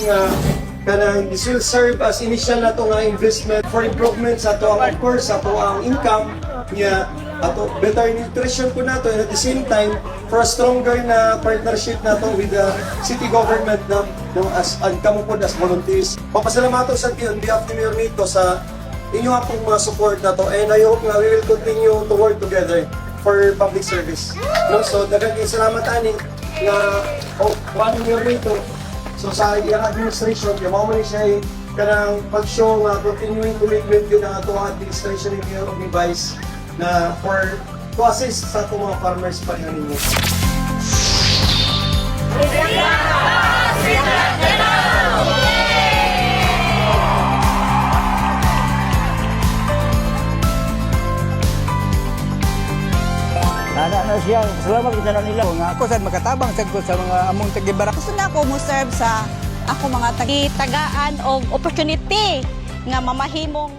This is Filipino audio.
nga kanang this will serve as initial na to nga investment for improvement sa to ang, of course, sa to ang income niya, ato better nutrition po nato, and at the same time for a stronger na partnership nato with the city government na as and kamo po as volunteers. Papasalamat sa on behalf ni Mayor Nito sa inyo pong mga support na to, and I hope na we will continue to work together for public service. No, so daghang salamat ani nga paano Mayor Nito. So sa iyang administration, yung mga man siya ay kanang pag-show nga continuing commitment yun ang ato administration ni Mayor of Vice na to assist sa itong mga farmers pa rin ninyo. Na siya, salamat kita na nila. Nga ako sad makatabang sagkot sa mga among tagibarak. Gusto na ako mo serve sa ako mga tagaan o opportunity nga mamahimong